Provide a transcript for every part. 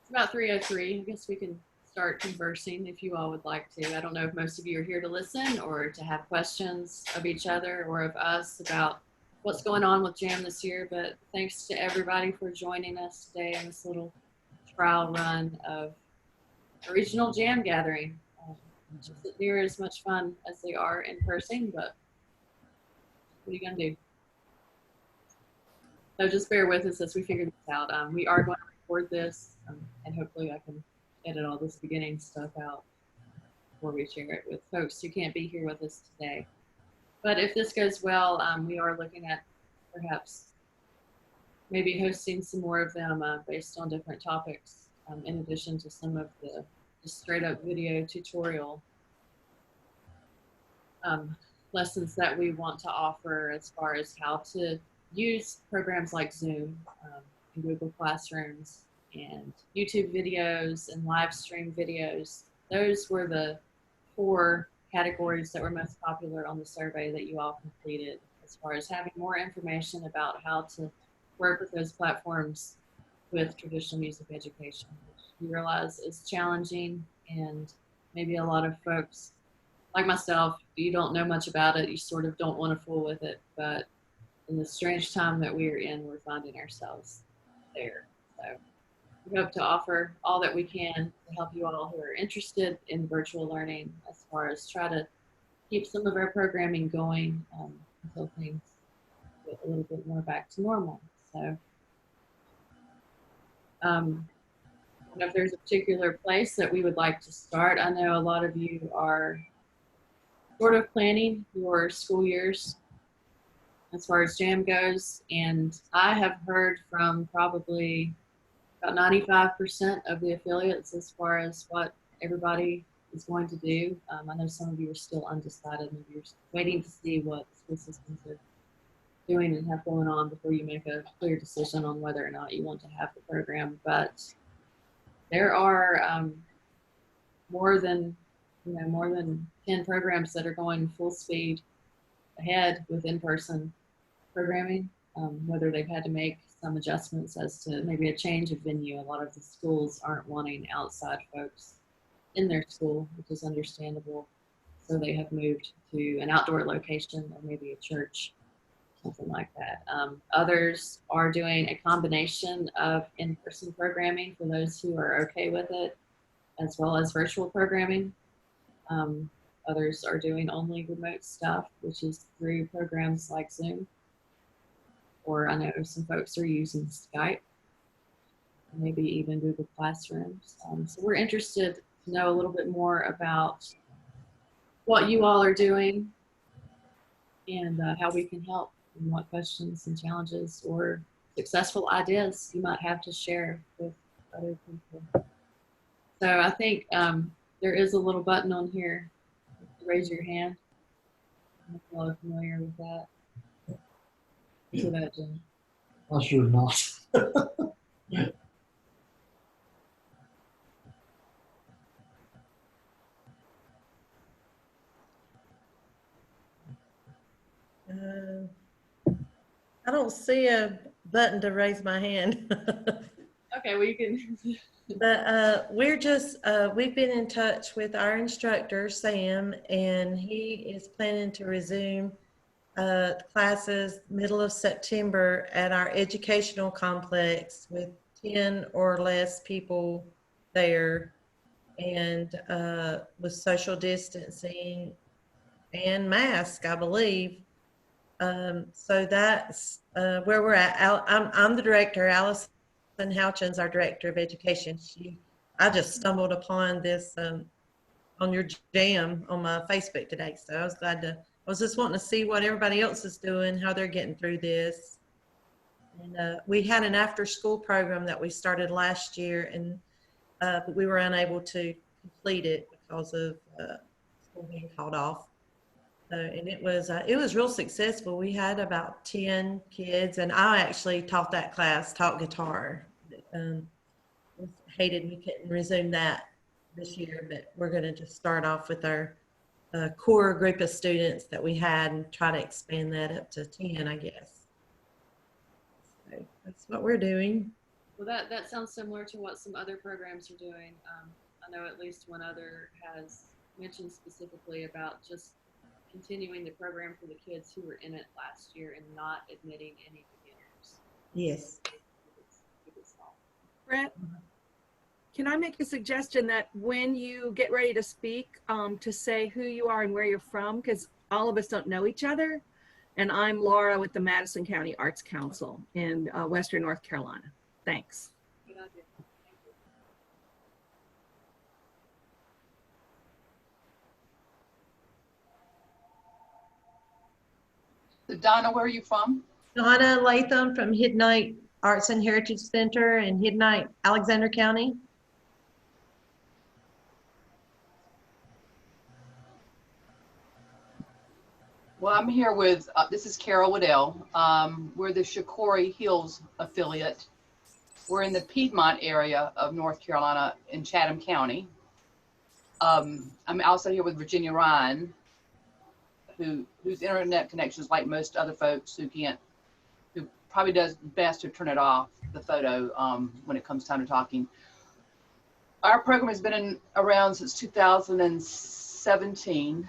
It's about 3:03. I guess we can start conversing if you all would like to. I don't know if most of you are here to listen or to have questions of each other or of us about what's going on with JAM this year, but thanks to everybody for joining us today in this little trial run of a regional JAM gathering. Which isn't near as much fun as they are in person, but what are you going to do? So just bear with us as we figure this out. We are going to record this, and hopefully I can edit all this beginning stuff out before we share it with folks who can't be here with us today. But if this goes well, we are looking at perhaps maybe hosting some more of them based on different topics, in addition to some of the just straight up video tutorial lessons that we want to offer as far as how to use programs like Zoom and Google Classrooms and YouTube videos and live stream videos. Those were the 4 categories that were most popular on the survey that you all completed, as far as having more information about how to work with those platforms with traditional music education, which you realize is challenging, and maybe a lot of folks like myself, you don't know much about it, you sort of don't want to fool with it, but in the strange time that we're in, we're finding ourselves there. So we hope to offer all that we can to help you all who are interested in virtual learning, as far as try to keep some of our programming going until things get a little bit more back to normal. So if there's a particular place that we would like to start, I know a lot of you are sort of planning your school years as far as JAM goes, and I have heard from probably about 95% of the affiliates as far as what everybody is going to do. I know some of you are still undecided, maybe you're waiting to see what school systems are doing and have going on before you make a clear decision on whether or not you want to have the program. But there are more than 10 programs that are going full speed ahead with in-person programming, whether they've had to make some adjustments as to maybe a change of venue. A lot of the schools aren't wanting outside folks in their school, which is understandable. So they have moved to an outdoor location or maybe a church, something like that. Others are doing a combination of in-person programming for those who are okay with it, as well as virtual programming. Others are doing only remote stuff, which is through programs like Zoom. Or I know some folks are using Skype, maybe even Google Classrooms. So we're interested to know a little bit more about what you all are doing and how we can help, and what questions and challenges or successful ideas you might have to share with other people. So I think there is a little button on here to raise your hand. I'm not familiar with that. Look at that, Jim. I sure not. I don't see a button to raise my hand. Okay, well you can. But we've been in touch with our instructor, Sam, and he is planning to resume classes middle of September at our educational complex with 10 or less people there, and with social distancing and mask, I believe. So that's where we're at. I'm the director. Allison Houchins, our director of education. I just stumbled upon this on your JAM on my Facebook today. So I was just wanting to see what everybody else is doing, how they're getting through this. And we had an after-school program that we started last year, and but we were unable to complete it because of school being called off. And it was real successful. We had about 10 kids, and I actually taught that class, taught guitar. Hated we couldn't resume that this year, but we're going to just start off with our core group of students that we had and try to expand that up to 10, I guess. So that's what we're doing. Well, that sounds similar to what some other programs are doing. I know at least one other has mentioned specifically about just continuing the program for the kids who were in it last year and not admitting any beginners. Yes. Keep it small. Brett, can I make a suggestion that when you get ready to speak, to say who you are and where you're from, because all of us don't know each other. And I'm Laura with the Madison County Arts Council in Western North Carolina. Thanks. Good idea. Thank you. Donna, where are you from? Donna Latham from Hidnight Arts and Heritage Center in Hidnight, Alexander County. Well, I'm here with, this is Carol Waddell. We're the Shakori Hills affiliate. We're in the Piedmont area of North Carolina in Chatham County. I'm also here with Virginia Ryan, whose internet connection is like most other folks who probably does best to turn it off, the photo, when it comes time to talking. Our program has been around since 2017.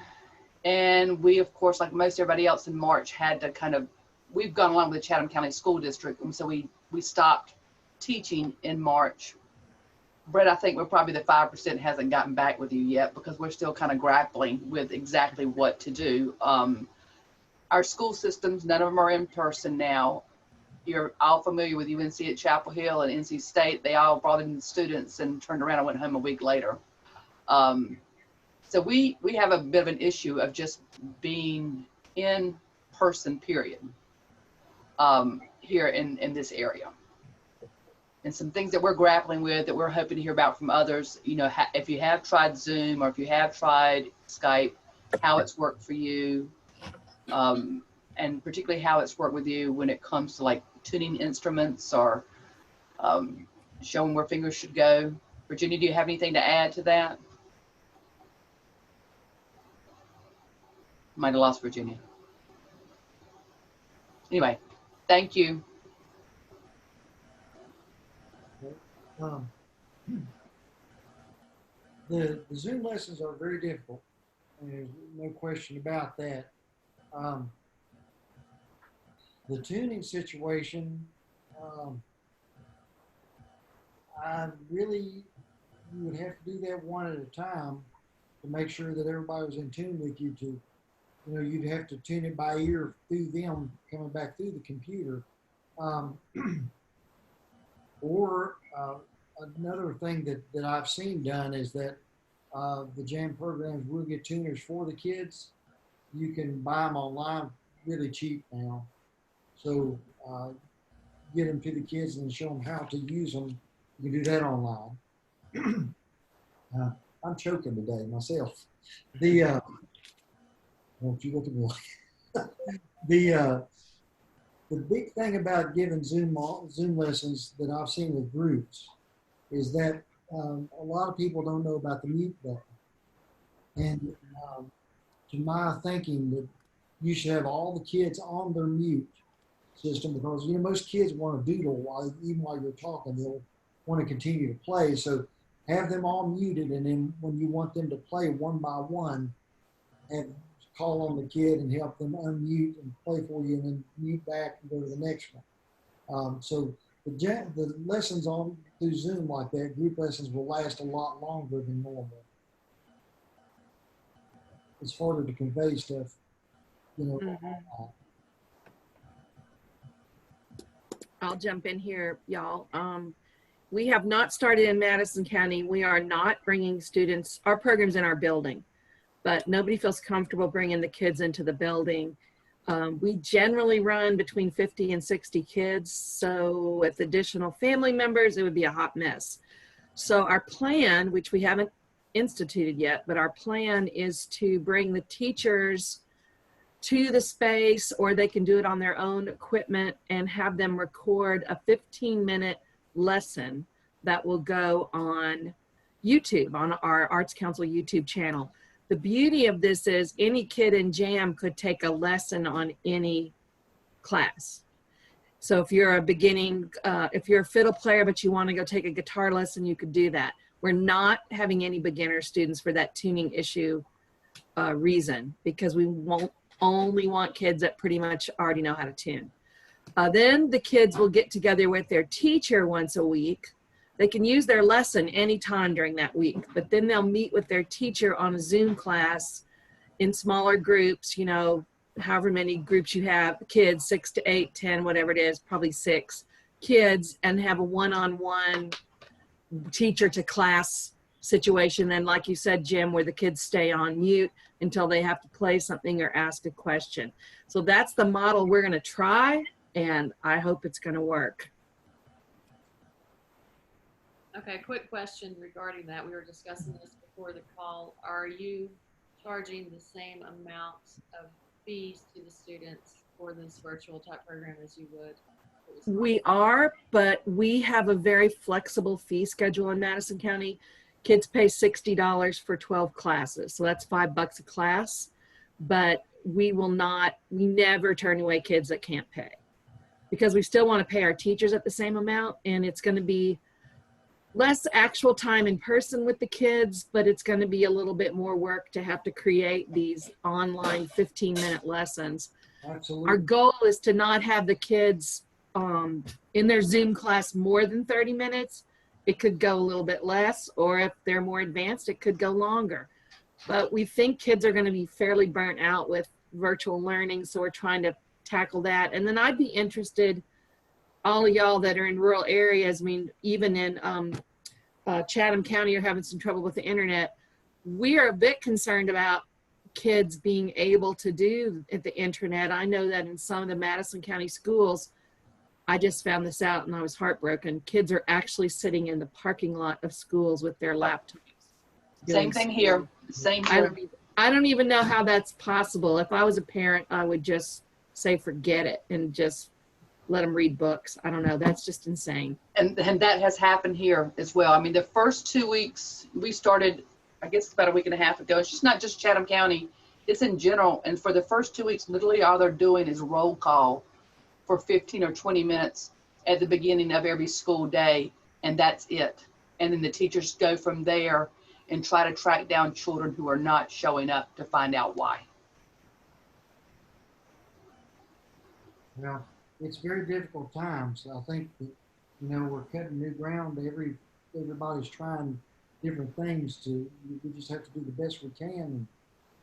And we, of course, like most everybody else in March, had to we've gone along with the Chatham County School District. And so we stopped teaching in March. Brett, I think we're probably the 5% hasn't gotten back with you yet because we're still kind of grappling with exactly what to do. Our school systems, none of them are in person now. You're all familiar with UNC at Chapel Hill and NC State. They all brought in the students and turned around and went home a week later. So we have a bit of an issue of just being in person, period, here in this area. And some things that we're grappling with that we're hoping to hear about from others, you know, if you have tried Zoom or if you have tried Skype, how it's worked for you, and particularly how it's worked with you when it comes to like tuning instruments or showing where fingers should go. Virginia, do you have anything to add to that? Might have lost Virginia. Anyway, thank you. The Zoom lessons are very difficult. There's no question about that. The tuning situation, you would have to do that one at a time to make sure that everybody was in tune with you. You'd have to tune it by ear through them coming back through the computer. Another thing that I've seen done is that the JAM programs will get tuners for the kids. You can buy them online really cheap now. So get them to the kids and show them how to use them. You can do that online. I'm choking today myself. Won't you look at me like the big thing about giving Zoom lessons that I've seen with groups is that a lot of people don't know about the mute button. And to my thinking that you should have all the kids on their mute system because, most kids want to doodle even while you're talking, they'll want to continue to play. So have them all muted, and then when you want them to play one by one, and call on the kid and help them unmute and play for you and then mute back and go to the next one. So the lessons on through Zoom like that, group lessons will last a lot longer than normal. It's harder to convey stuff, I'll jump in here, y'all. We have not started in Madison County. We are not bringing students, our program's in our building, but nobody feels comfortable bringing the kids into the building. We generally run between 50 and 60 kids. So with additional family members, it would be a hot mess. So our plan, which we haven't instituted yet, but our plan is to bring the teachers to the space, or they can do it on their own equipment and have them record a 15-minute lesson that will go on YouTube, on our Arts Council YouTube channel. The beauty of this is any kid in JAM could take a lesson on any class. So if you're a beginning, if you're a fiddle player, but you want to go take a guitar lesson, you could do that. We're not having any beginner students for that tuning issue reason, because we won't only want kids that pretty much already know how to tune. Then the kids will get together with their teacher once a week. They can use their lesson anytime during that week, but then they'll meet with their teacher on a Zoom class in smaller groups, you know, however many groups you have, kids, 6 to 8, 10, whatever it is, probably 6 kids, and have a one-on-one teacher to class situation. And like you said, Jim, where the kids stay on mute until they have to play something or ask a question. So that's the model we're going to try, and I hope it's going to work. Okay, quick question regarding that. We were discussing this before the call. Are you charging the same amount of fees to the students for this virtual type program as you would? We are, but we have a very flexible fee schedule in Madison County. Kids pay $60 for 12 classes, so that's $5 a class. But we never turn away kids that can't pay, because we still want to pay our teachers at the same amount, and it's going to be less actual time in person with the kids, but it's going to be a little bit more work to have to create these online 15-minute lessons. Absolutely. Our goal is to not have the kids in their Zoom class more than 30 minutes. It could go a little bit less, or if they're more advanced, it could go longer. But we think kids are going to be fairly burnt out with virtual learning, so we're trying to tackle that. And then I'd be interested, all of y'all that are in rural areas, I mean, even in Chatham County are having some trouble with the internet. We are a bit concerned about kids being able to do the internet. I know that in some of the Madison County schools, I just found this out and I was heartbroken. Kids are actually sitting in the parking lot of schools with their laptops. Same thing here. Same here. I don't even know how that's possible. If I was a parent, I would just say forget it and just let them read books. I don't know. That's just insane. And that has happened here as well. I mean, the first 2 weeks we started, I guess about a week and a half ago. It's just not just Chatham County. It's in general. And for the first 2 weeks, literally all they're doing is roll call for 15 or 20 minutes at the beginning of every school day. And that's it. And then the teachers go from there and try to track down children who are not showing up to find out why. Well, it's very difficult times. I think that, you know, we're cutting new ground. Everybody's trying different things we just have to do the best we can.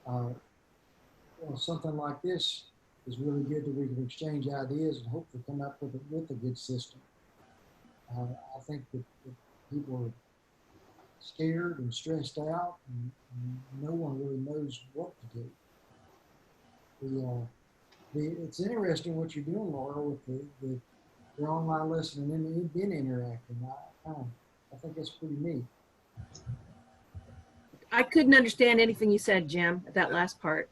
And, well, something like this is really good that we can exchange ideas and hopefully come up with a good system. I think that people are scared and stressed out, and no one really knows what to do. It's interesting what you're doing, Laura, with the online lesson and then being interacting. I think that's pretty neat. I couldn't understand anything you said, Jim, at that last part.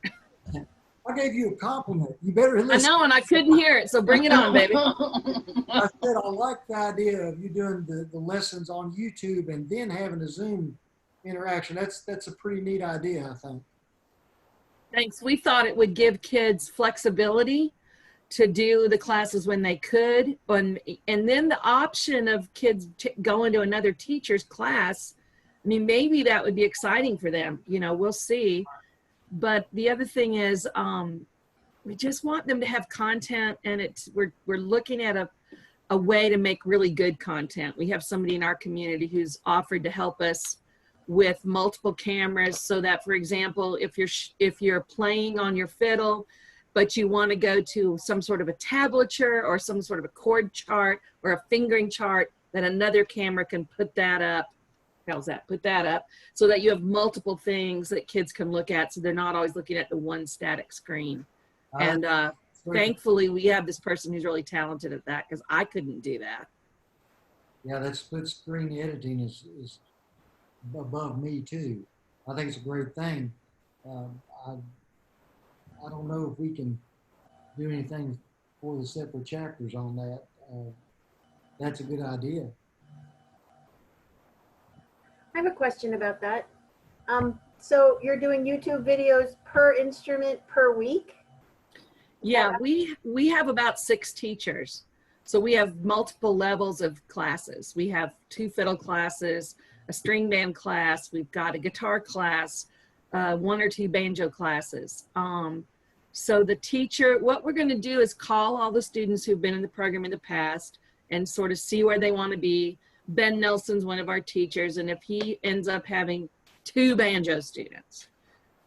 I gave you a compliment. You better listen. I know, and I couldn't hear it, so bring it on, baby. I said I like the idea of you doing the lessons on YouTube and then having a Zoom interaction. That's a pretty neat idea, I think. Thanks. We thought it would give kids flexibility to do the classes when they could, and then the option of kids going to another teacher's class. I mean, maybe that would be exciting for them. You know, we'll see. But the other thing is, we just want them to have content, and we're looking at a way to make really good content. We have somebody in our community who's offered to help us with multiple cameras, so that, for example, if you're playing on your fiddle, but you want to go to some sort of a tablature or some sort of a chord chart or a fingering chart, then another camera can put that up. Put that up so that you have multiple things that kids can look at, so they're not always looking at the one static screen. And thankfully, we have this person who's really talented at that, because I couldn't do that. Yeah, that split screen editing is above me too. I think it's a great thing. I don't know if we can do anything for the separate chapters on that. That's a good idea. I have a question about that. So you're doing YouTube videos per instrument per week? Yeah, we have about 6 teachers. So we have multiple levels of classes. We have 2 fiddle classes, a string band class, we've got a guitar class, 1 or 2 banjo classes. So the teacher, what we're going to do is call all the students who've been in the program in the past and sort of see where they want to be. Ben Nelson's one of our teachers, and if he ends up having 2 banjo students,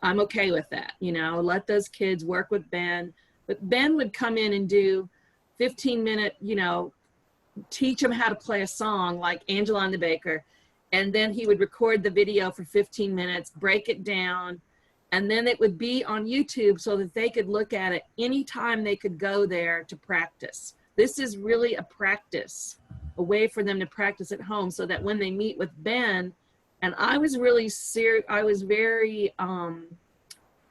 I'm okay with that. You know, let those kids work with Ben. But Ben would come in and do 15-minute, you know, teach them how to play a song like Angela and the Baker. And then he would record the video for 15 minutes, break it down, and then it would be on YouTube so that they could look at it anytime they could go there to practice. This is really a practice, a way for them to practice at home so that when they meet with Ben, and I was really I was very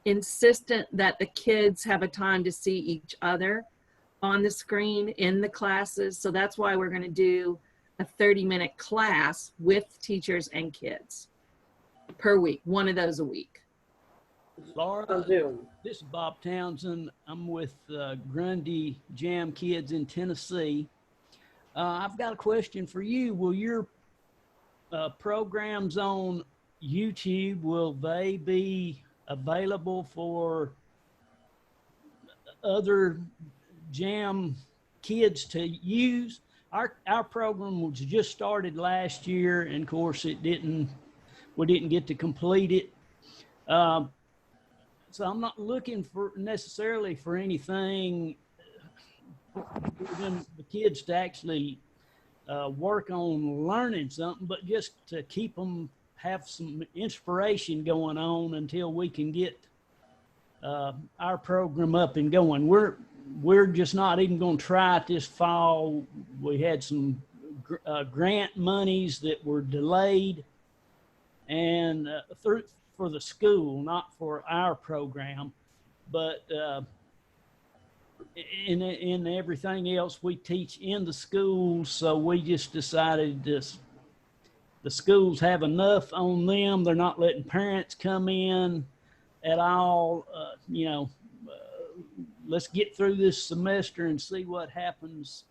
insistent that the kids have a time to see each other on the screen in the classes. So that's why we're going to do a 30-minute class with teachers and kids per week, 1 of those a week. Laura, On Zoom. this is Bob Townsend. I'm with Grundy Jam Kids in Tennessee. I've got a question for you. Will your programs on YouTube, will they be available for other jam kids to use? Our program was just started last year, and of course we didn't get to complete it. So I'm not looking for necessarily for anything for the kids to actually work on learning something, but just to keep them, have some inspiration going on until we can get our program up and going. We're just not even going to try it this fall. We had some grant monies that were delayed, and for the school, not for our program, but in everything else we teach in the schools. So we just decided the schools have enough on them. They're not letting parents come in at all. Let's get through this semester and see what happens.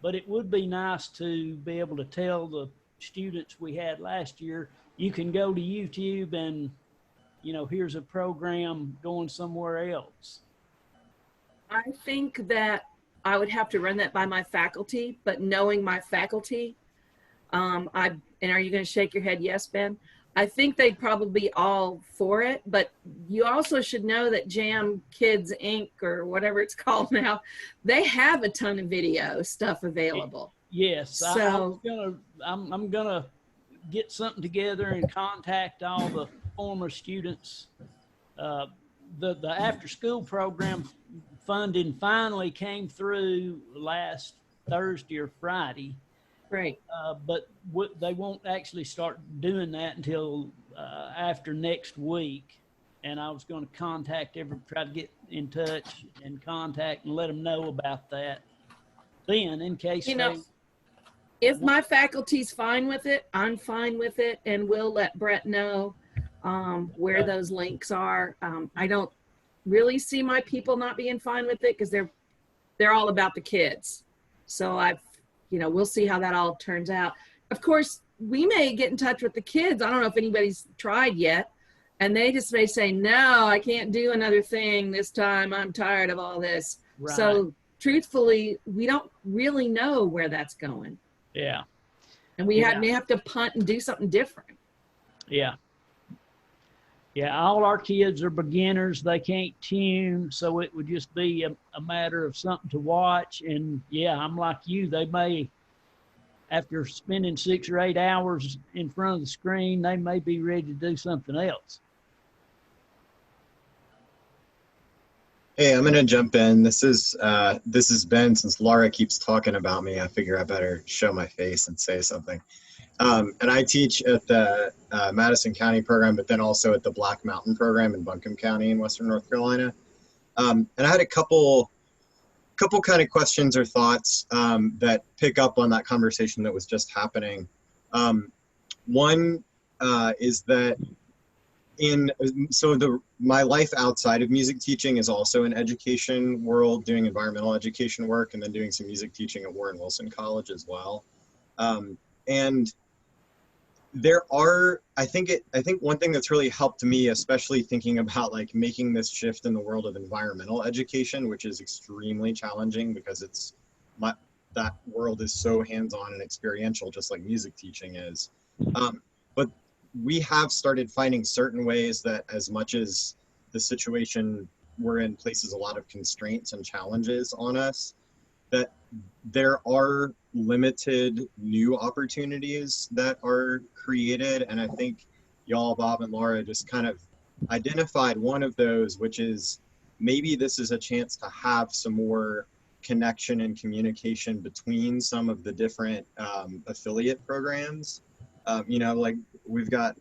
But it would be nice to be able to tell the students we had last year, you can go to YouTube and, here's a program going somewhere else. I think that I would have to run that by my faculty, but knowing my faculty, and are you going to shake your head yes, Ben? I think they'd probably be all for it, but you also should know that Jam Kids Inc. or whatever it's called now, they have a ton of video stuff available. Yes, So I'm gonna get something together and contact all the former students. The after school program funding finally came through last Thursday or Friday. Right. But they won't actually start doing that until after next week. And I was going to try to get in touch and contact and let them know about that. Then, in case if my faculty's fine with it, I'm fine with it, and we'll let Brett know where those links are. I don't really see my people not being fine with it because they're all about the kids. So we'll see how that all turns out. Of course, we may get in touch with the kids. I don't know if anybody's tried yet. And they just may say, no, I can't do another thing this time. I'm tired of all this. Right. So truthfully, we don't really know where that's going. Yeah. And we may have to punt and do something different. Yeah. Yeah, all our kids are beginners. They can't tune, so it would just be a matter of something to watch. And yeah, I'm like you. They may, after spending 6 or 8 hours in front of the screen, they may be ready to do something else. Hey, I'm gonna jump in. This is Ben. Since Laura keeps talking about me, I figure I better show my face and say something. And I teach at the Madison County program, but then also at the Black Mountain program in Buncombe County in Western North Carolina. And I had a couple kind of questions or thoughts that pick up on that conversation that was just happening. One is that My life outside of music teaching is also in education world, doing environmental education work, and then doing some music teaching at Warren Wilson College as well. And there are, I think one thing that's really helped me, especially thinking about like making this shift in the world of environmental education, which is extremely challenging because that world is so hands-on and experiential, just like music teaching is. But we have started finding certain ways that, as much as the situation we're in places a lot of constraints and challenges on us, that there are limited new opportunities that are created. And I think y'all, Bob and Laura, just kind of identified one of those, which is maybe this is a chance to have some more connection and communication between some of the different affiliate programs. Like we've got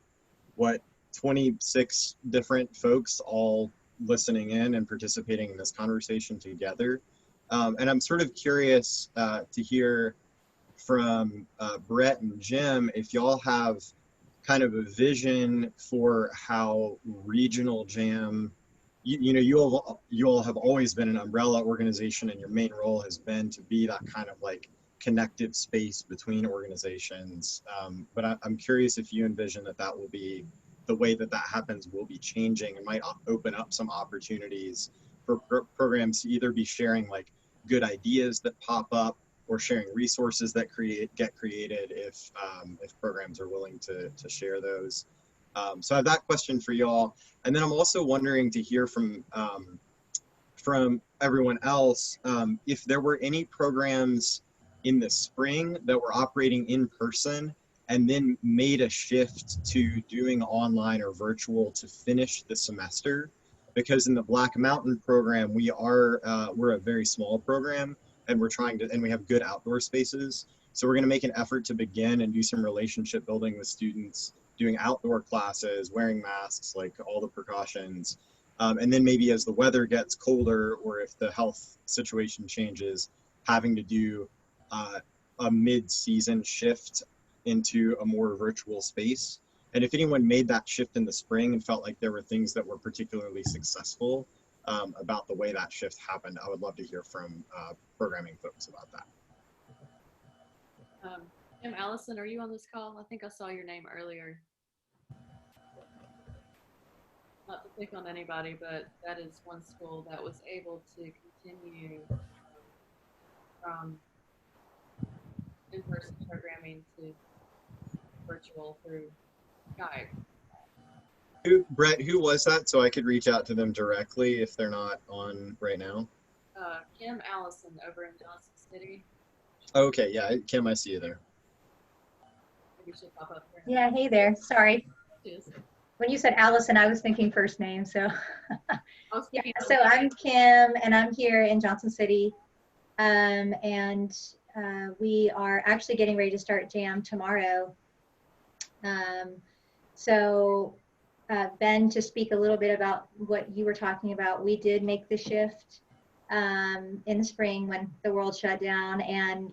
26 different folks all listening in and participating in this conversation together. And I'm sort of curious to hear from Brett and Jim if y'all have kind of a vision for how regional jam, you all have always been an umbrella organization, and your main role has been to be that kind of like connective space between organizations. But I'm curious if you envision that will be the way that happens will be changing and might open up some opportunities for programs to either be sharing like good ideas that pop up or sharing resources that get created if programs are willing to share those. So I have that question for y'all. And then I'm also wondering to hear from everyone else if there were any programs in the spring that were operating in person and then made a shift to doing online or virtual to finish the semester. Because in the Black Mountain program, we're a very small program, and we have good outdoor spaces. So we're gonna make an effort to begin and do some relationship building with students, doing outdoor classes, wearing masks, like all the precautions. And then maybe as the weather gets colder or if the health situation changes, having to do a mid-season shift into a more virtual space. And if anyone made that shift in the spring and felt like there were things that were particularly successful about the way that shift happened, I would love to hear from programming folks about that. Kim Allison, are you on this call? I think I saw your name earlier. Not to pick on anybody, but that is one school that was able to continue from in-person programming to virtual through Skype. Brett, who was that so I could reach out to them directly if they're not on right now? Kim Allison over in Johnson City. Okay, yeah, Kim, I see you there. Maybe she'll pop up there. Yeah, hey there. Sorry. Cheers. When you said Allison, I was thinking first name. So, Yeah, so I'm Kim, and I'm here in Johnson City, and we are actually getting ready to start Jam tomorrow. Ben, to speak a little bit about what you were talking about, we did make the shift in the spring when the world shut down, and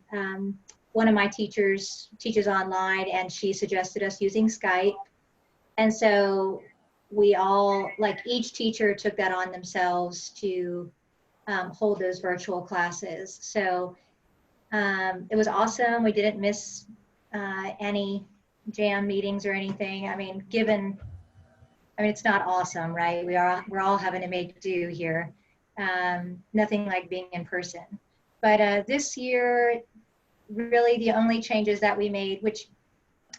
one of my teachers teaches online, and she suggested us using Skype. And so we all, like each teacher took that on themselves to hold those virtual classes. So it was awesome. We didn't miss any Jam meetings or anything. I mean, it's not awesome, right? We're all having to make do here. Nothing like being in person. But this year, really the only changes that we made, which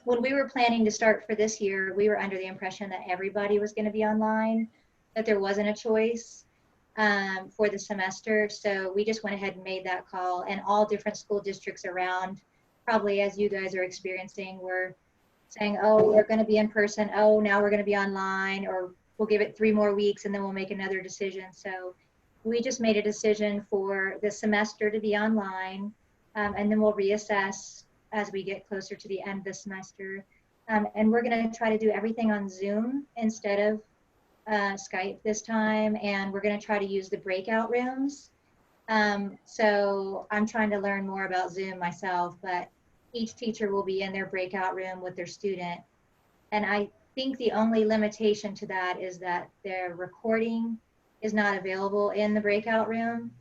when we were planning to start for this year, we were under the impression that everybody was going to be online, that there wasn't a choice for the semester. So we just went ahead and made that call, and all different school districts around, probably as you guys are experiencing, were saying, oh, we're going to be in person. Oh, now we're going to be online, or we'll give it 3 more weeks and then we'll make another decision. So we just made a decision for the semester to be online, and then we'll reassess as we get closer to the end of the semester. And we're going to try to do everything on Zoom instead of Skype this time. And we're going to try to use the breakout rooms. So I'm trying to learn more about Zoom myself, but each teacher will be in their breakout room with their student. And think the only limitation to that is that their recording is not available in the breakout room.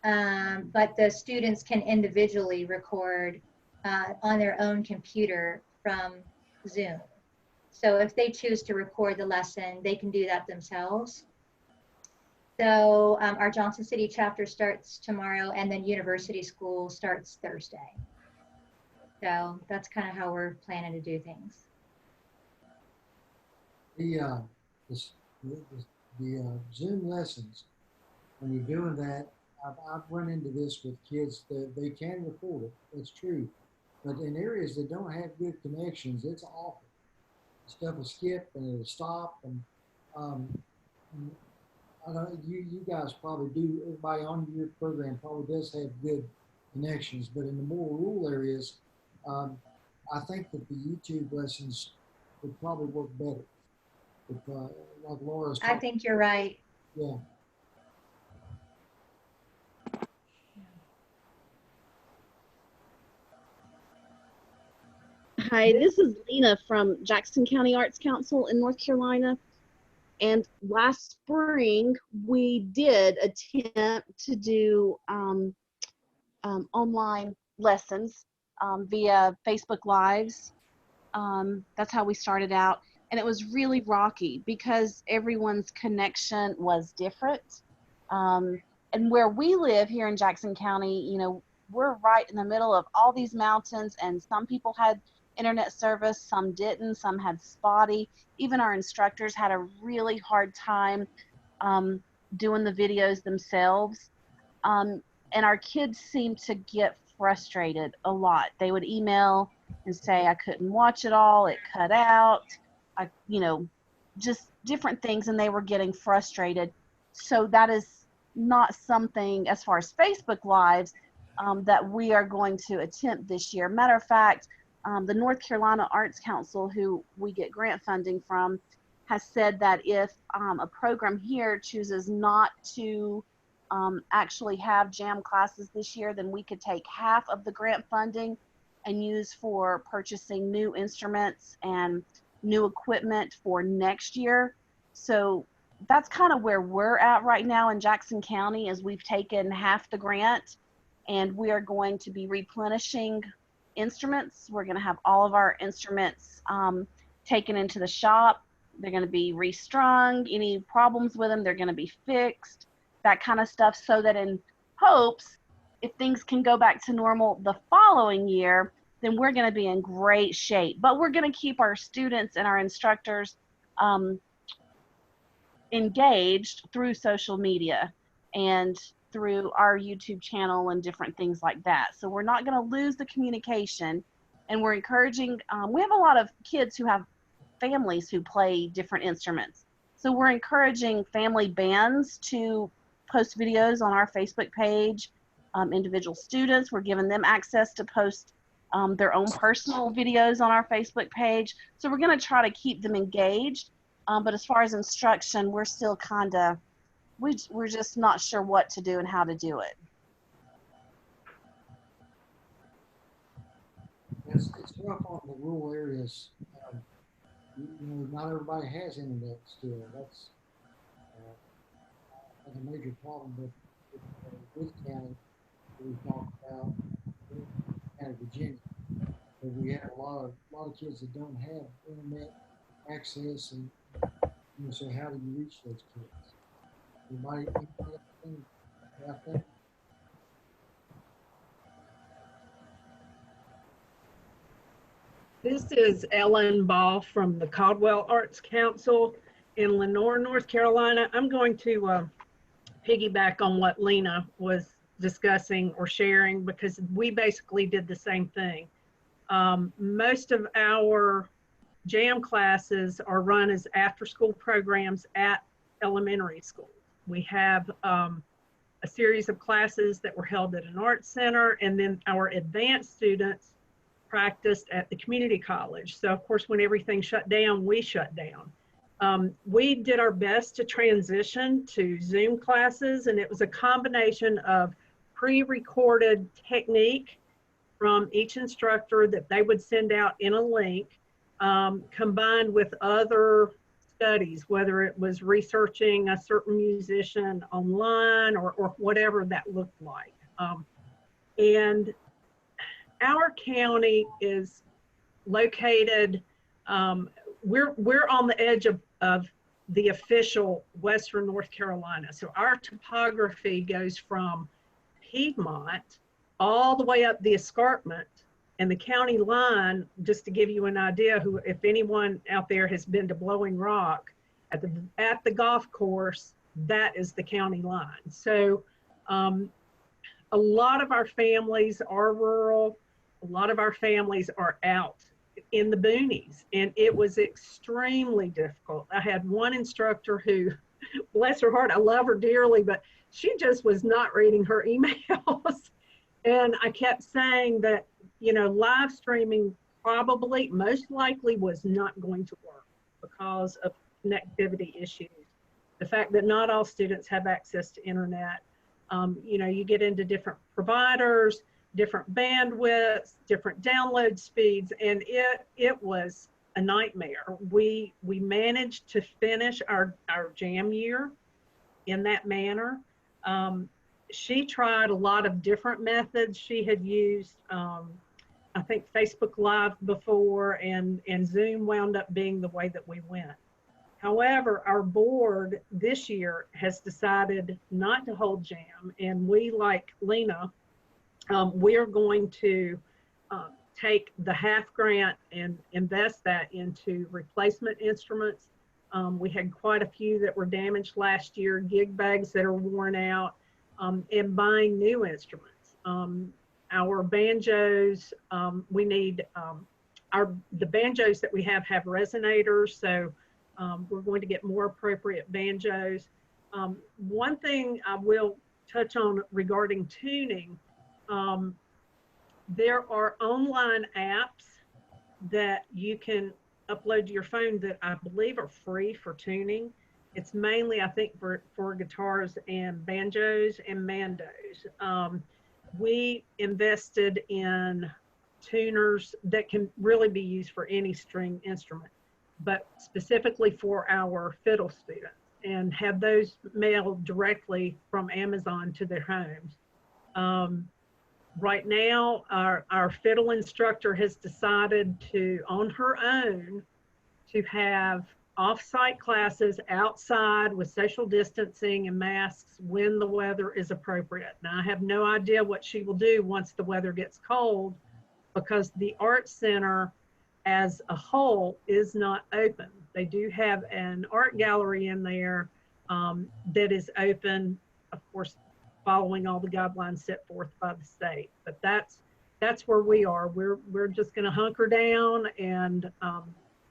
But the students can individually record on their own computer from Zoom. So if they choose to record the lesson, they can do that themselves. So our Johnson City chapter starts tomorrow, and then University School starts Thursday. So that's kind of how we're planning to do things. The Zoom lessons, when you're doing that, I've run into this with kids that they can record it. It's true. But in areas that don't have good connections, it's awful. Stuff will skip and it'll stop. And I don't, you guys probably do, everybody on your program probably does have good connections. But in the more rural areas, I think that the YouTube lessons would probably work better. If, like Laura's I think you're right. yeah. Hi, this is Lena from Jackson County Arts Council in North Carolina. And last spring, we did attempt to do online lessons via Facebook Lives. That's how we started out. And it was really rocky because everyone's connection was different. And where we live here in Jackson County, you know, we're right in the middle of all these mountains, and some people had internet service, some didn't, some had spotty. Even our instructors had a really hard time doing the videos themselves. And our kids seemed to get frustrated a lot. They would email and say, I couldn't watch it all, it cut out, you know, just different things, and they were getting frustrated. So that is not something, as far as Facebook Lives, that we are going to attempt this year. Matter of fact, the North Carolina Arts Council, who we get grant funding from, has said that if a program here chooses not to actually have jam classes this year, then we could take half of the grant funding and use for purchasing new instruments and new equipment for next year. So that's kind of where we're at right now in Jackson County, is we've taken half the grant and we are going to be replenishing instruments. We're going to have all of our instruments taken into the shop. They're going to be restrung. Any problems with them, they're going to be fixed, that kind of stuff, so that in hopes, if things can go back to normal the following year, then we're going to be in great shape. But we're going to keep our students and our instructors engaged through social media and through our YouTube channel and different things like that. So we're not going to lose the communication, and we're encouraging, we have a lot of kids who have families who play different instruments. So we're encouraging family bands to post videos on our Facebook page. Individual students, we're giving them access to post their own personal videos on our Facebook page. So we're going to try to keep them engaged. But as far as instruction, we're still kind of, we're just not sure what to do and how to do it. It's rough on the rural areas. You know, not everybody has internet still. That's a major problem with County that we talked about, County, Virginia. But we have a lot of kids that don't have internet access, and you know, so how do you reach those kids? Anybody about that? This is Ellen Ball from the Caldwell Arts Council in Lenoir, North Carolina. I'm going to piggyback on what Lena was discussing or sharing, because we basically did the same thing. Most of our jam classes are run as after-school programs at elementary school. We have a series of classes that were held at an art center, and then our advanced students practiced at the community college. So of course, when everything shut down, we shut down. We did our best to transition to Zoom classes, and it was a combination of pre-recorded technique from each instructor that they would send out in a link. combined with other studies, whether it was researching a certain musician online or whatever that looked like. And our county is located, we're on the edge of the official Western North Carolina. So our topography goes from Piedmont all the way up the escarpment, and the county line, just to give you an idea, if anyone out there has been to Blowing Rock, at the golf course, that is the county line. So a lot of our families are rural. A lot of our families are out in the boonies, and it was extremely difficult. I had one instructor who, bless her heart, I love her dearly, but she just was not reading her emails. And I kept saying that, you know, live streaming probably, most likely was not going to work because of connectivity issues. The fact that not all students have access to internet. You know, you get into different providers, different bandwidths, different download speeds, and it was a nightmare. We managed to finish our jam year in that manner. She tried a lot of different methods. She had used, I think, Facebook Live before, and Zoom wound up being the way that we went. However, our board this year has decided not to hold jam, and we, like Lena, we're going to take the half grant and invest that into replacement instruments. We had quite a few that were damaged last year, gig bags that are worn out, and buying new instruments. Our banjos, we need, the banjos that we have resonators, so we're going to get more appropriate banjos. One thing I will touch on regarding tuning, there are online apps that you can upload to your phone that I believe are free for tuning. It's mainly, I think, for guitars and banjos and mandos. We invested in tuners that can really be used for any string instrument, but specifically for our fiddle students, and have those mailed directly from Amazon to their homes. Right now, our fiddle instructor has decided to, on her own, to have off-site classes outside with social distancing and masks when the weather is appropriate. Now, I have no idea what she will do once the weather gets cold, because the art center as a whole is not open. They do have an art gallery in there that is open, of course, following all the guidelines set forth by the state. But that's where we are. We're just going to hunker down and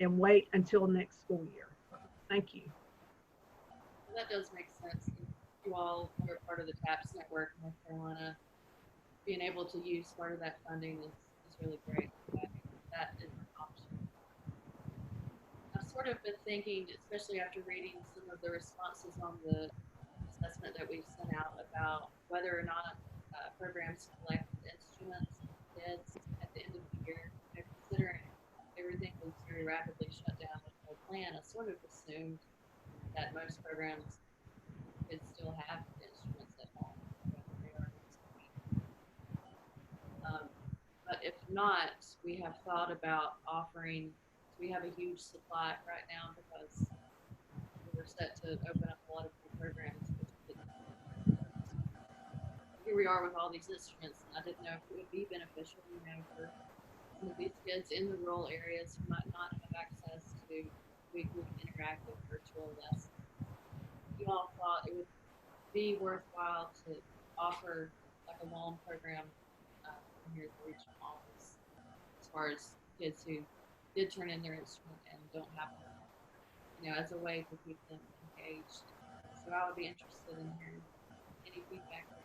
wait until next school year. Thank you. That does make sense. You all are part of the TAPS network in North Carolina. Being able to use part of that funding is really great. That is an option. I've sort of been thinking, especially after reading some of the responses on the assessment that we've sent out, about whether or not programs collect instruments and kids at the end of the year. You know, considering everything was very rapidly shut down with no plan, I sort of assumed that most programs could still have the instruments at home, whether they are in school. But if not, we have thought about offering. We have a huge supply right now because we were set to open up a lot of new programs. Here we are with all these instruments, and I didn't know if it would be beneficial, you know, for some of these kids in the rural areas who might not have access to weekly interactive virtual lessons. You all thought it would be worthwhile to offer like a loan program here at the regional office, as far as kids who did turn in their instrument and don't have one, you know, as a way to keep them engaged. So I would be interested in hearing any feedback there.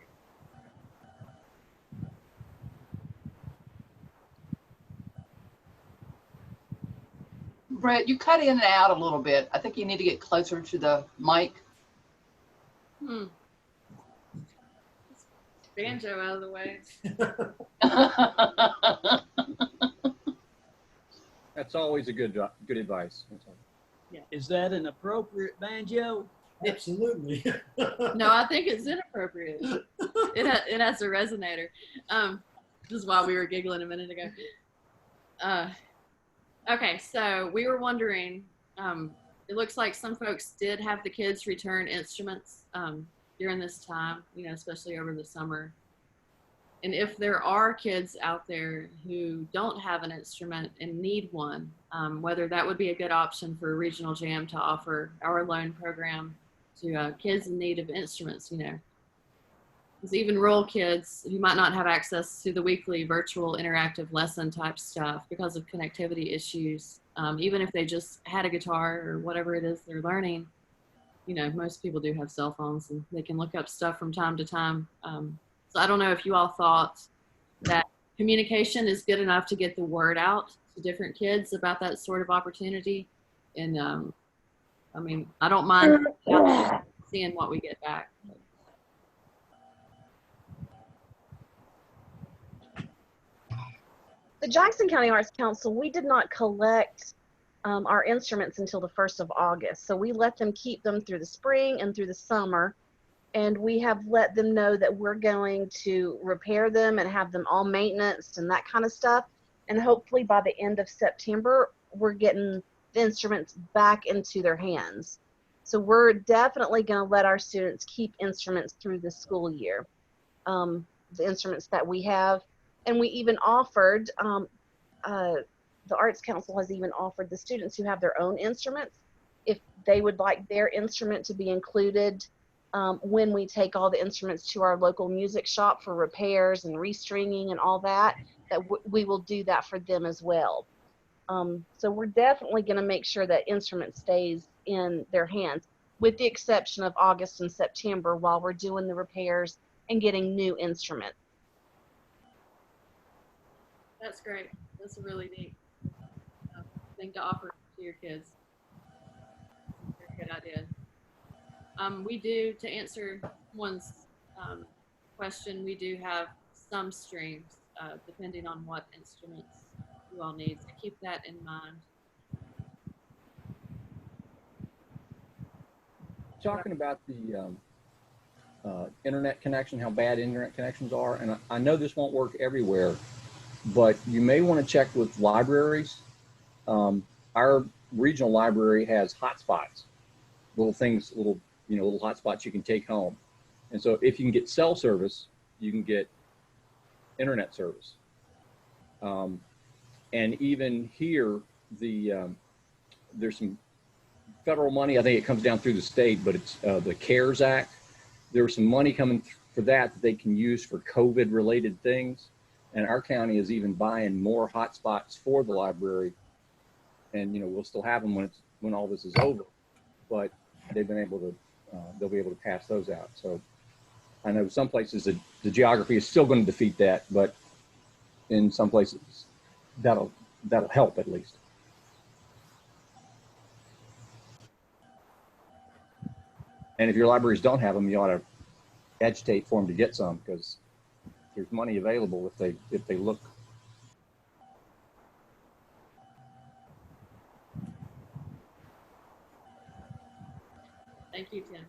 Brett, you cut in and out a little bit. I think you need to get closer to the mic. Banjo out of the way. That's always a good advice. Is that an appropriate banjo? Absolutely. No, I think it's inappropriate. It has a resonator. This is why we were giggling a minute ago. Okay, so we were wondering, it looks like some folks did have the kids return instruments during this time, you know, especially over the summer. And if there are kids out there who don't have an instrument and need one, whether that would be a good option for Regional Jam to offer our loan program to kids in need of instruments, you know. Because even rural kids who might not have access to the weekly virtual interactive lesson type stuff because of connectivity issues, even if they just had a guitar or whatever it is they're learning, you know, most people do have cell phones and they can look up stuff from time to time. So I don't know if you all thought that communication is good enough to get the word out to different kids about that sort of opportunity. And I mean, I don't mind seeing what we get back. The Jackson County Arts Council, we did not collect our instruments until the 1st of August. So we let them keep them through the spring and through the summer. And we have let them know that we're going to repair them and have them all maintenance and that kind of stuff. And hopefully by the end of September, we're getting the instruments back into their hands. So we're definitely going to let our students keep instruments through the school year, the instruments that we have. And we even offered, the Arts Council has even offered the students who have their own instruments, if they would like their instrument to be included when we take all the instruments to our local music shop for repairs and restringing and all that, we will do that for them as well. So we're definitely going to make sure that instrument stays in their hands, with the exception of August and September while we're doing the repairs and getting new instruments. That's great. That's a really neat thing to offer to your kids. Very good idea. We do, to answer one's question, we do have some streams depending on what instruments you all need. So keep that in mind. Talking about the internet connection, how bad internet connections are, and I know this won't work everywhere, but you may want to check with libraries. Our regional library has hotspots, little hotspots you can take home. And so if you can get cell service, you can get internet service. And even here, there's some federal money. I think it comes down through the state, but it's the CARES Act. There's some money coming for that they can use for COVID related things. And our county is even buying more hotspots for the library. And, we'll still have them when all this is over, but they've been able to, they'll be able to pass those out. So I know some places the geography is still going to defeat that, but in some places that'll help at least. And if your libraries don't have them, you ought to agitate for them to get some, because there's money available if they look. Thank you, Tim.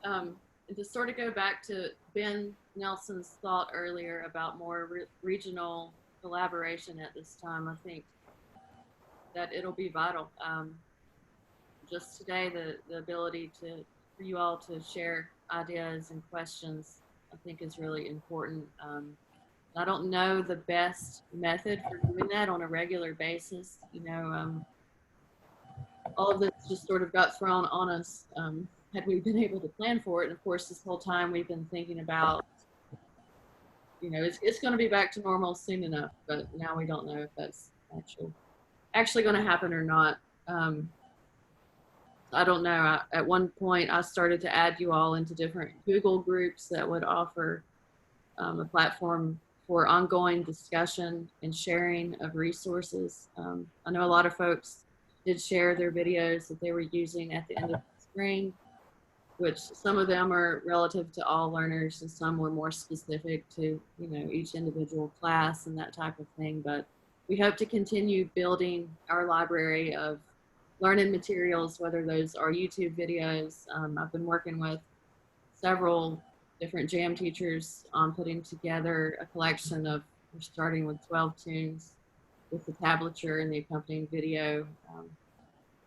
And to sort of go back to Ben Nelson's thought earlier about more regional collaboration at this time, I think that it'll be vital. Just today, the ability for you all to share ideas and questions, I think, is really important. I don't know the best method for doing that on a regular basis. All of this just sort of got thrown on us had we been able to plan for it. And of course, this whole time we've been thinking about, it's going to be back to normal soon enough, but now we don't know if that's actually going to happen or not. I don't know. At one point, I started to add you all into different Google groups that would offer a platform for ongoing discussion and sharing of resources. I know a lot of folks did share their videos that they were using at the end of the spring, which some of them are relative to all learners and some were more specific to, each individual class and that type of thing. But we hope to continue building our library of learning materials, whether those are YouTube videos. I've been working with several different jam teachers on putting together a collection of, we're starting with 12 tunes with the tablature and the accompanying video.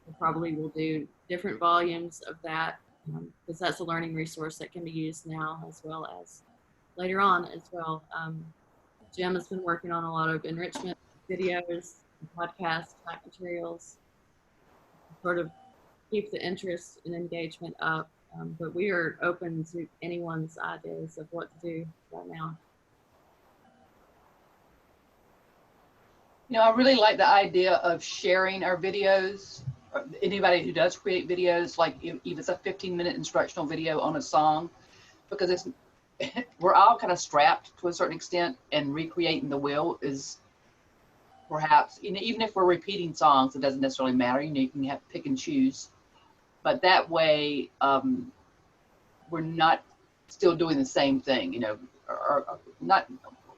We probably will do different volumes of that because that's a learning resource that can be used now as well as later on as well. Jim has been working on a lot of enrichment videos, podcast type materials, sort of keep the interest and engagement up. But we are open to anyone's ideas of what to do right now. You know, I really like the idea of sharing our videos. Anybody who does create videos, like if it's a 15-minute instructional video on a song, because it's we're all kind of strapped to a certain extent, and recreating the wheel is perhaps, you know, even if we're repeating songs, it doesn't necessarily matter. You know, you can have pick and choose, but that way we're not still doing the same thing, you know, or not.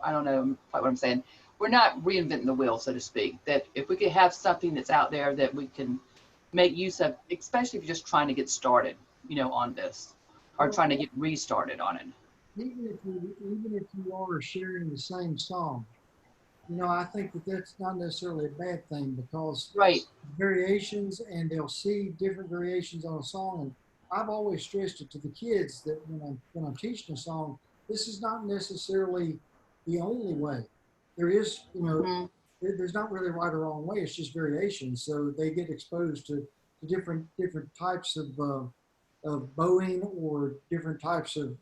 I don't know quite what I'm saying. We're not reinventing the wheel, so to speak. That if we could have something that's out there that we can make use of, especially if you're just trying to get started, you know, on this, or trying to get restarted on it. Even if you are sharing the same song, you know, I think that that's not necessarily a bad thing, because right, variations, and they'll see different variations on a song. And I've always stressed it to the kids that when I'm teaching a song, this is not necessarily the only way. There is, you know, there's not really right or wrong way. It's just variations. So they get exposed to different types of bowing, or different types of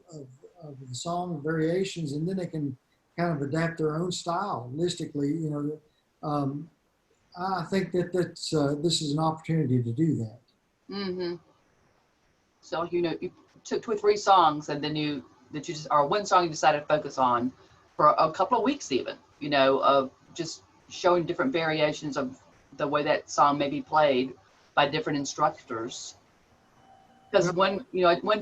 the song variations, and then they can kind of adapt their own style holistically. You know, I think that this is an opportunity to do that. Mm-hmm. So, you know, you took 2 or 3 songs, and then or one song you decided to focus on for a couple of weeks, even, you know, of just showing different variations of the way that song may be played by different instructors. Because one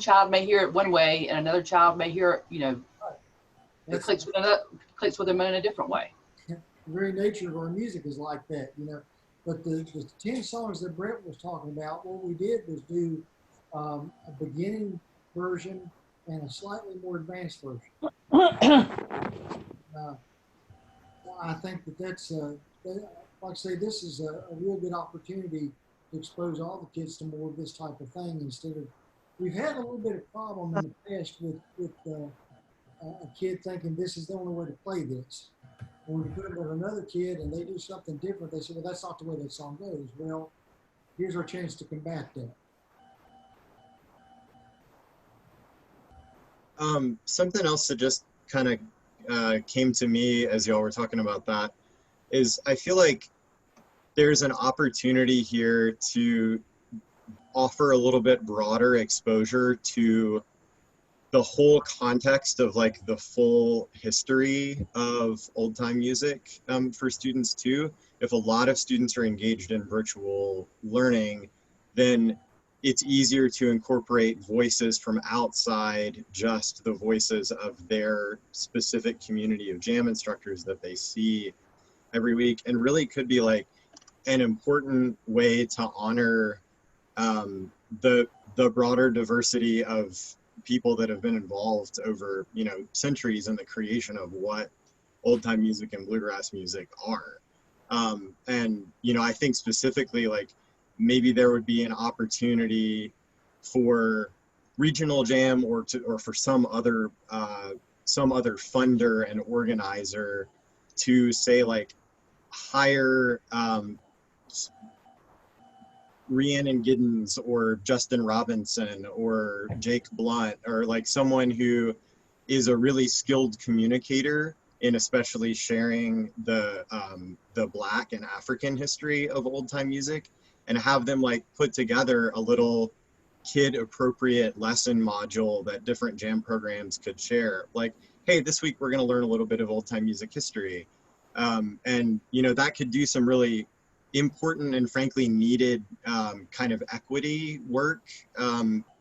child may hear it one way, and another child may hear it, you know, it clicks with them in a different way. The very nature of our music is like that, you know. But the 10 songs that Brett was talking about, what we did was do a beginning version and a slightly more advanced version. I think that's like I say, this is a real good opportunity to expose all the kids to more of this type of thing, instead of, we've had a little bit of problem in the past with a kid thinking this is the only way to play this. When we put it with another kid and they do something different, they say, well, that's not the way that song goes. Well, here's our chance to combat that. Something else that just kind of came to me as y'all were talking about that is, I feel like there's an opportunity here to offer a little bit broader exposure to the whole context of like the full history of old time music for students too. If a lot of students are engaged in virtual learning, then it's easier to incorporate voices from outside just the voices of their specific community of jam instructors that they see every week, and really could be like an important way to honor the broader diversity of people that have been involved over, you know, centuries in the creation of what old time music and bluegrass music are. And, you know, I think specifically, like, maybe there would be an opportunity for regional jam or for some other funder and organizer to say, like, hire Rhiannon Giddens or Justin Robinson or Jake Blunt, or like someone who is a really skilled communicator in especially sharing the Black and African history of old time music, and have them like put together a little kid appropriate lesson module that different jam programs could share. Like, hey, this week we're going to learn a little bit of old time music history. And, you know, that could do some really important and frankly needed kind of equity work,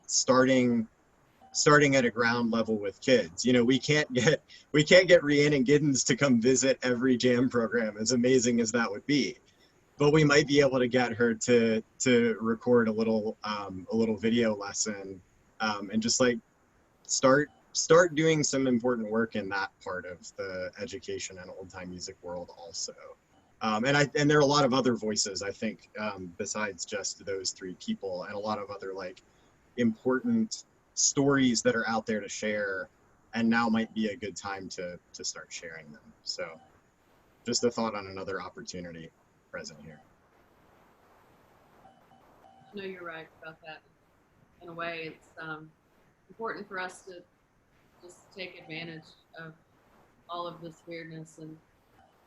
starting starting at a ground level with kids. You know, we can't get Rhiannon Giddens to come visit every jam program, as amazing as that would be. But we might be able to get her to record a little video lesson, and just like start doing some important work in that part of the education and old time music world also. And there are a lot of other voices, I think, besides just those three people, and a lot of other like important stories that are out there to share, and now might be a good time to start sharing them. So just a thought on another opportunity present here. No, you're right about that. In a way, it's important for us to just take advantage of all of this weirdness and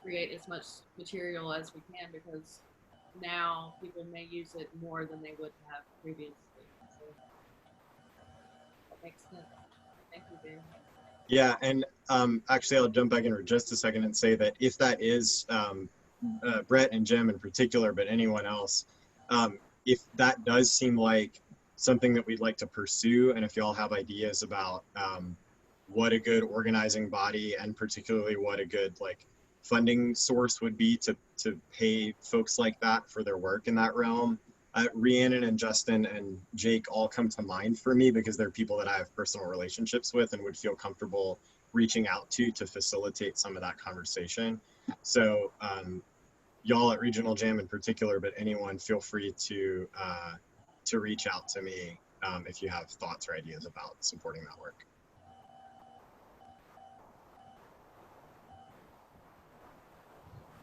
create as much material as we can, because now people may use it more than they would have previously. So that makes sense. Thank you, Dan. Yeah, and actually I'll jump back in for just a second and say that if that is Brett and Jim in particular, but anyone else, if that does seem like something that we'd like to pursue, and if y'all have ideas about what a good organizing body, and particularly what a good like funding source would be to pay folks like that for their work in that realm, Rhiannon and Justin and Jake all come to mind for me, because they're people that I have personal relationships with and would feel comfortable reaching out to facilitate some of that conversation. So y'all at Regional Jam in particular, but anyone, feel free to reach out to me if you have thoughts or ideas about supporting that work.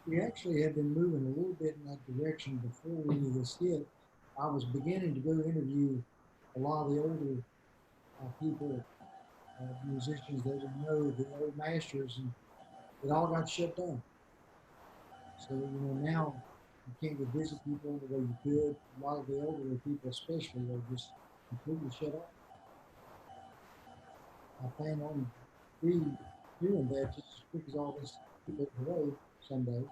We actually have been moving a little bit in that direction before any of this hit. I was beginning to go interview a lot of the older people, musicians that would know the old masters, and it all got shut down. So, you know, now you can't go visit people the way you could. A lot of the older people especially are just completely shut off. I plan on doing that just as quick as all this goes away someday.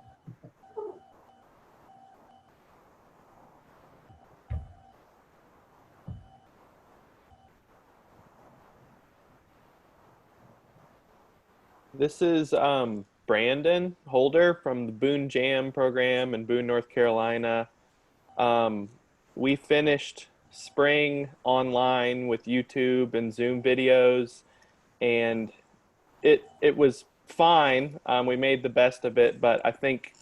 This is Brandon Holder from the Boone Jam program in Boone, North Carolina. We finished spring online with YouTube and Zoom videos, and it was fine. We made the best of it, but I think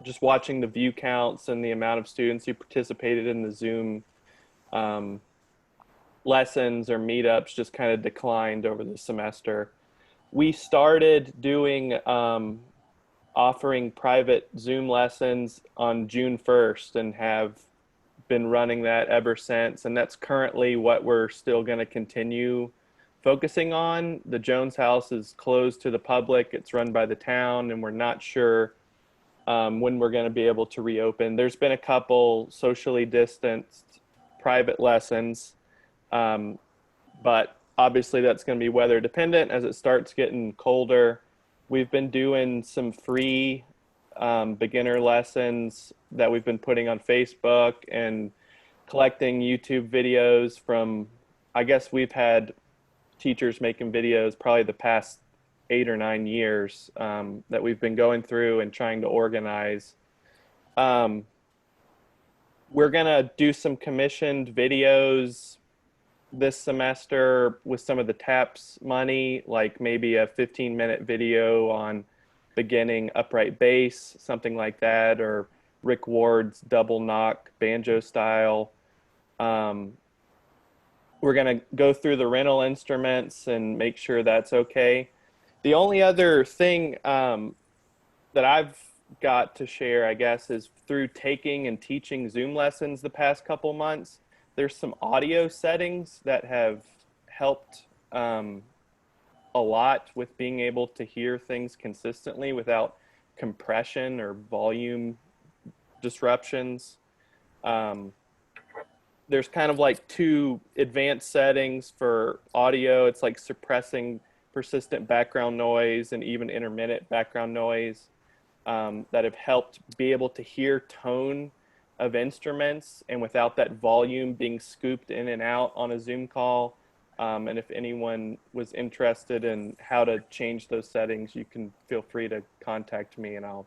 just watching the view counts and the amount of students who participated in the Zoom lessons or meetups just kind of declined over the semester. We started doing offering private Zoom lessons on June 1st and have been running that ever since. And that's currently what we're still going to continue focusing on. The Jones House is closed to the public. It's run by the town, and we're not sure when we're going to be able to reopen. There's been a couple socially distanced private lessons, but obviously that's going to be weather dependent as it starts getting colder. We've been doing some free beginner lessons that we've been putting on Facebook and collecting YouTube videos from, I guess we've had teachers making videos probably the past 8 or 9 years that we've been going through and trying to organize. We're going to do some commissioned videos this semester with some of the TAPS money, like maybe a 15-minute video on beginning upright bass, something like that, or Rick Ward's double knock banjo style. We're going to go through the rental instruments and make sure that's okay. The only other thing that I've got to share, I guess, is through taking and teaching Zoom lessons the past couple months, there's some audio settings that have helped a lot with being able to hear things consistently without compression or volume disruptions. There's kind of like 2 advanced settings for audio. It's like suppressing persistent background noise and even intermittent background noise that have helped be able to hear tone of instruments, and without that volume being scooped in and out on a Zoom call. And if anyone was interested in how to change those settings, you can feel free to contact me and I'll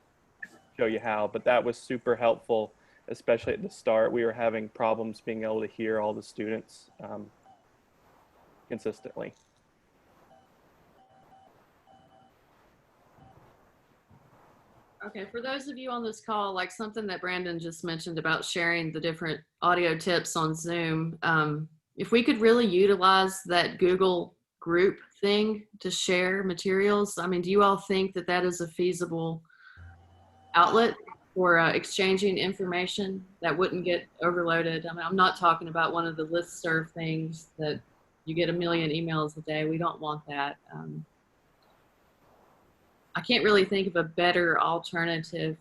show you how. But that was super helpful, especially at the start. We were having problems being able to hear all the students consistently. Okay, for those of you on this call, like something that Brandon just mentioned about sharing the different audio tips on Zoom, if we could really utilize that Google group thing to share materials, I mean, do you all think that that is a feasible outlet for exchanging information that wouldn't get overloaded? I mean, I'm not talking about one of the listserv things that you get 1 million emails a day. We don't want that. I can't really think of a better alternative,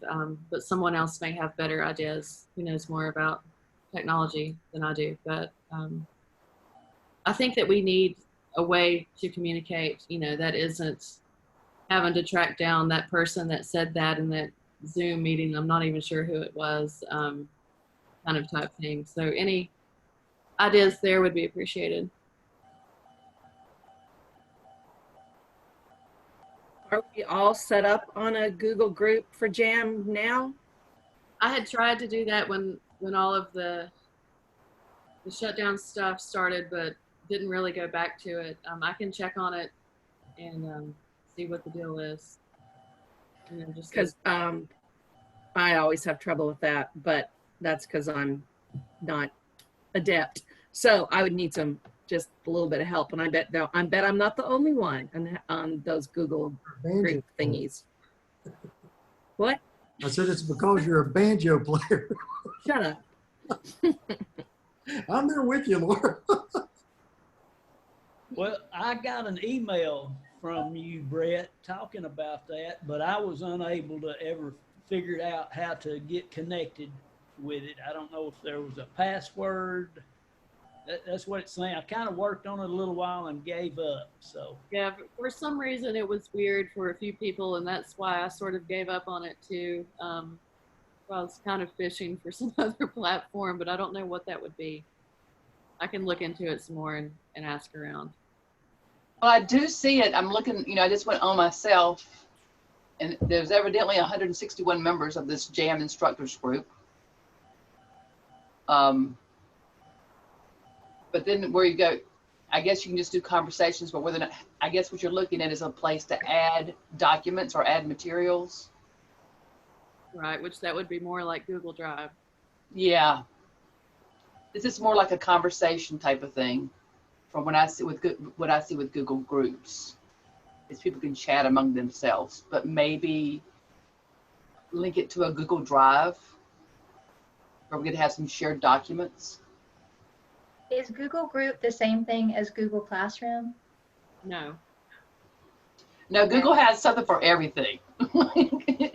but someone else may have better ideas who knows more about technology than I do. But I think that we need a way to communicate, you know, that isn't having to track down that person that said that in that Zoom meeting. I'm not even sure who it was, kind of type thing. So any ideas there would be appreciated. Are we all set up on a Google group for JAM now? I had tried to do that when all of the shutdown stuff started, but didn't really go back to it. I can check on it and see what the deal is. Because I always have trouble with that, but that's because I'm not adept. So I would need just a little bit of help, and I bet I'm not the only one on those Google group thingies. What? I said it's because you're a banjo player. Shut up. I'm there with you, Laura. Well, I got an email from you, Brett, talking about that, but I was unable to ever figure out how to get connected with it. I don't know if there was a password. That's what it's saying. I kind of worked on it a little while and gave up. So yeah, for some reason it was weird for a few people, and that's why I sort of gave up on it too. I was kind of fishing for some other platform, but I don't know what that would be. I can look into it some more and ask around. Well, I do see it. I'm looking, you know, I just went on myself, and there's evidently 161 members of this JAM instructors group. But then where you go, I guess you can just do conversations, but whether or not, I guess what you're looking at is a place to add documents or add materials. Right, which that would be more like Google Drive. Yeah. This is more like a conversation type of thing from what I see with Google Groups. Is people can chat among themselves, but maybe link it to a Google Drive where we're going to have some shared documents. Is Google Group the same thing as Google Classroom? No. No, Google has something for everything.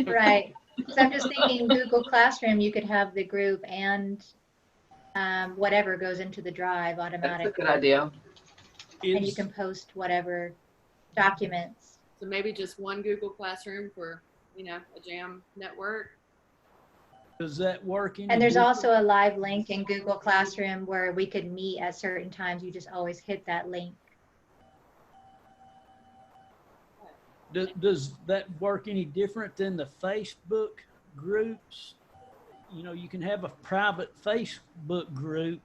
Right. So I'm just thinking Google Classroom, you could have the group and whatever goes into the drive automatically. That's a good idea. And you can post whatever documents. So maybe just one Google Classroom for, you know, a JAM network. Does that work? And there's also a live link in Google Classroom where we could meet at certain times. You just always hit that link. Does that work any different than the Facebook groups? You know, you can have a private Facebook group.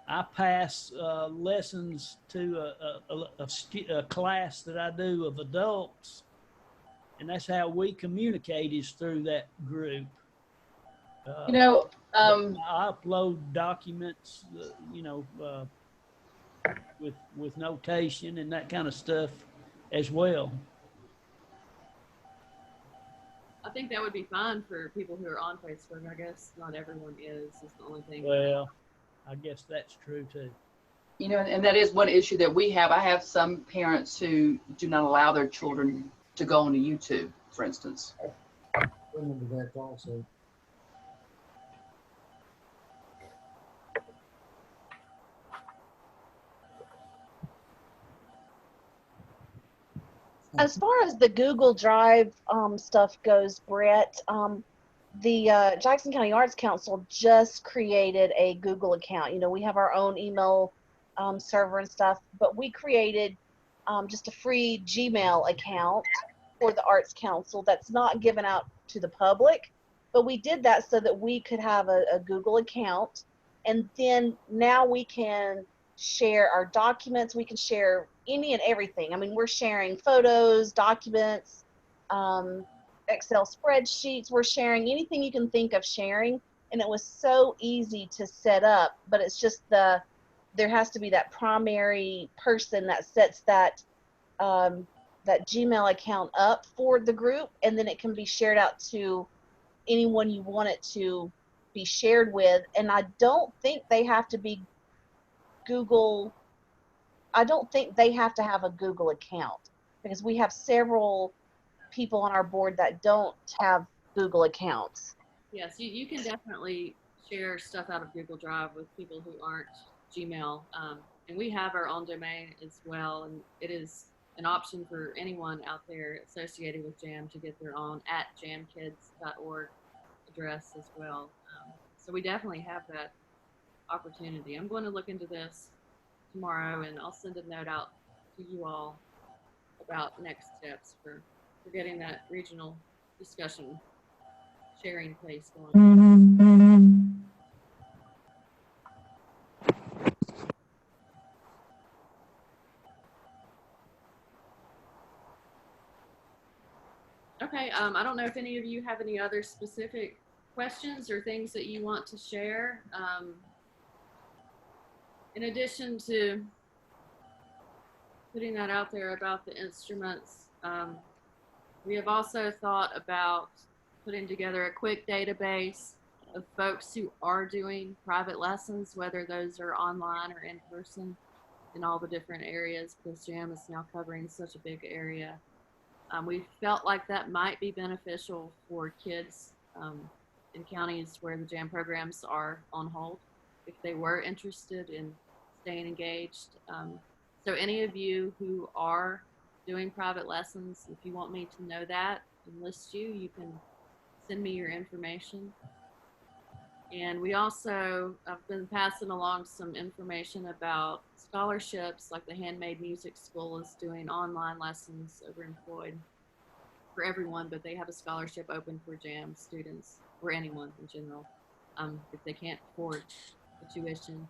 I pass lessons to a class that I do of adults, and that's how we communicate is through that group. You know, I upload documents, you know, with notation and that kind of stuff as well. I think that would be fine for people who are on Facebook. I guess not everyone is the only thing. Well, I guess that's true too. You know, and that is one issue that we have. I have some parents who do not allow their children to go onto YouTube, for instance. I remember that also. As far as the Google Drive stuff goes, Brett, the Jackson County Arts Council just created a Google account. You know, we have our own email server and stuff, but we created just a free Gmail account for the Arts Council that's not given out to the public, but we did that so that we could have a Google account, and then now we can share our documents, we can share any and everything. I mean, we're sharing photos, documents, Excel spreadsheets, we're sharing anything you can think of sharing, and it was so easy to set up, but it's just there has to be that primary person that sets that that Gmail account up for the group, and then it can be shared out to anyone you want it to be shared with. And I don't think they have to be I don't think they have to have a Google account, because we have several people on our board that don't have Google accounts. Yes, you can definitely share stuff out of Google Drive with people who aren't Gmail. And we have our own domain as well, and it is an option for anyone out there associated with JAM to get their own @jamkids.org address as well. So we definitely have that opportunity. I'm going to look into this tomorrow, and I'll send a note out to you all about next steps for getting that regional discussion sharing place going. Okay, I don't know if any of you have any other specific questions or things that you want to share. In addition to putting that out there about the instruments, we have also thought about putting together a quick database of folks who are doing private lessons, whether those are online or in person, in all the different areas, because JAM is now covering such a big area. We felt like that might be beneficial for kids in counties where the JAM programs are on hold, if they were interested in staying engaged. So any of you who are doing private lessons, if you want me to know that and list you, you can send me your information. And we also have been passing along some information about scholarships, like the Handmade Music School is doing online lessons over in Floyd for everyone, but they have a scholarship open for JAM students, or anyone in general, if they can't afford the tuition.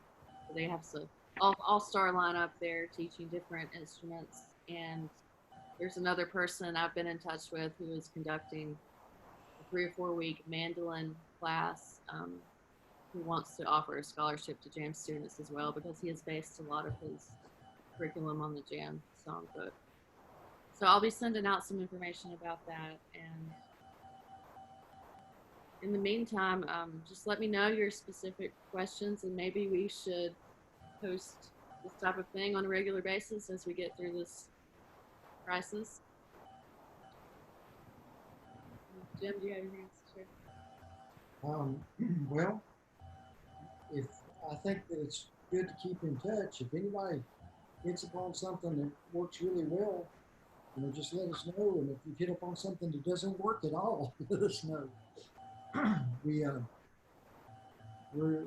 They have some all-star lineup there teaching different instruments. And there's another person I've been in touch with who is conducting a 3 or 4 week mandolin class, who wants to offer a scholarship to JAM students as well, because he has based a lot of his curriculum on the JAM songbook. So I'll be sending out some information about that. And in the meantime, just let me know your specific questions, and maybe we should post this type of thing on a regular basis as we get through this crisis. Jim, do you have anything to share? Well, I think that it's good to keep in touch. If anybody hits upon something that works really well, just let us know. And if you hit upon something that doesn't work at all, let us know. We're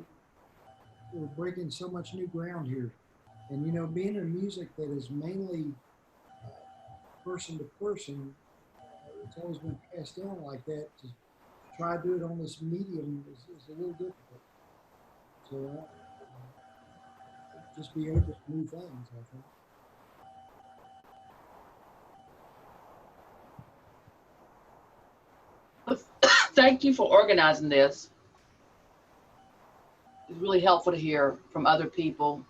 breaking so much new ground here, and being in music that is mainly person to person, it's always been passed down like that. To try to do it on this medium is a little difficult. So just be open to new things, I think. Thank you for organizing this. It's really helpful to hear from other people,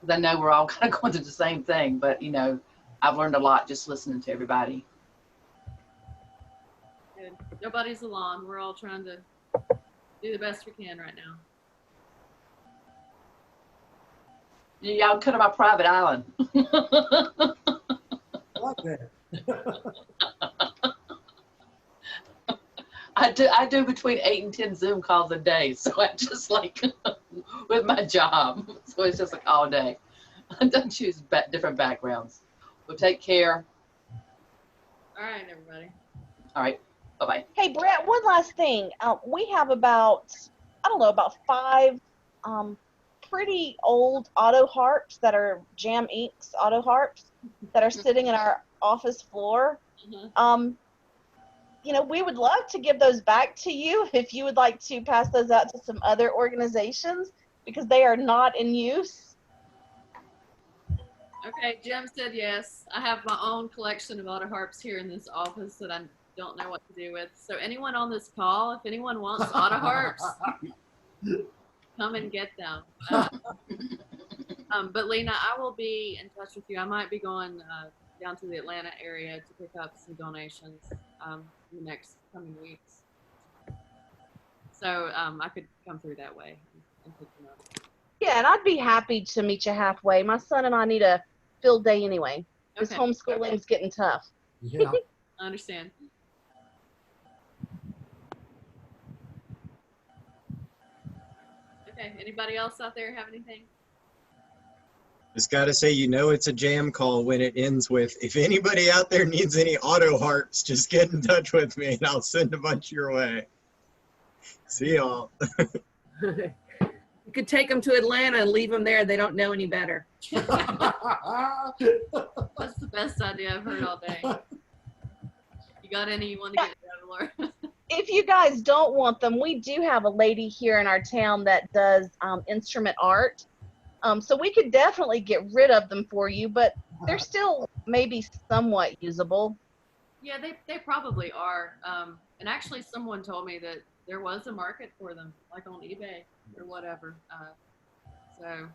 because I know we're all kind of going through the same thing, but I've learned a lot just listening to everybody. Good. Nobody's alone. We're all trying to do the best we can right now. Y'all come to my private island. I like that. I do between 8 and 10 Zoom calls a day, so I just with my job, so it's just all day. I don't choose different backgrounds. Well, take care. All right, everybody. All right, bye-bye. Hey, Brett, one last thing. We have about 5 pretty old auto harps that are Jam Inc.'s auto harps that are sitting in our office floor. You know, we would love to give those back to you if you would like to pass those out to some other organizations because they are not in use. Okay, Jim said yes. I have my own collection of auto harps here in this office that I don't know what to do with. So anyone on this call, if anyone wants auto harps, come and get them. But Lena, I will be in touch with you. I might be going down to the Atlanta area to pick up some donations in the next coming weeks. So I could come through that way and pick them up. Yeah, and I'd be happy to meet you halfway. My son and I need a field day anyway. This Okay. homeschooling's getting tough. Yeah. I understand. Okay, anybody else out there have anything? Just got to say, you know, it's a jam call when it ends with, if anybody out there needs any auto harps, just get in touch with me and I'll send a bunch your way. See y'all. You could take them to Atlanta and leave them there. They don't know any better. That's the best idea I've heard all day. You got any you want to get rid of, Laura? If you guys don't want them, we do have a lady here in our town that does instrument art. So we could definitely get rid of them for you, but they're still maybe somewhat usable. Yeah, they probably are. And actually, someone told me that there was a market for them, like on eBay or whatever. So,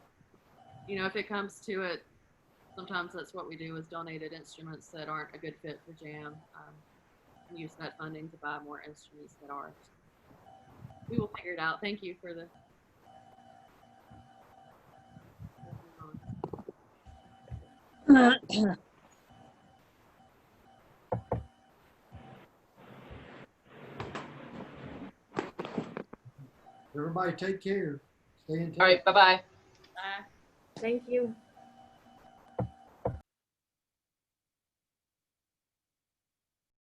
you know, if it comes to it, sometimes that's what we do is donated instruments that aren't a good fit for jam. We use that funding to buy more instruments that are. We will figure it out. Thank you for the. Everybody take care. Stay in touch. All right, bye-bye. Bye. Thank you.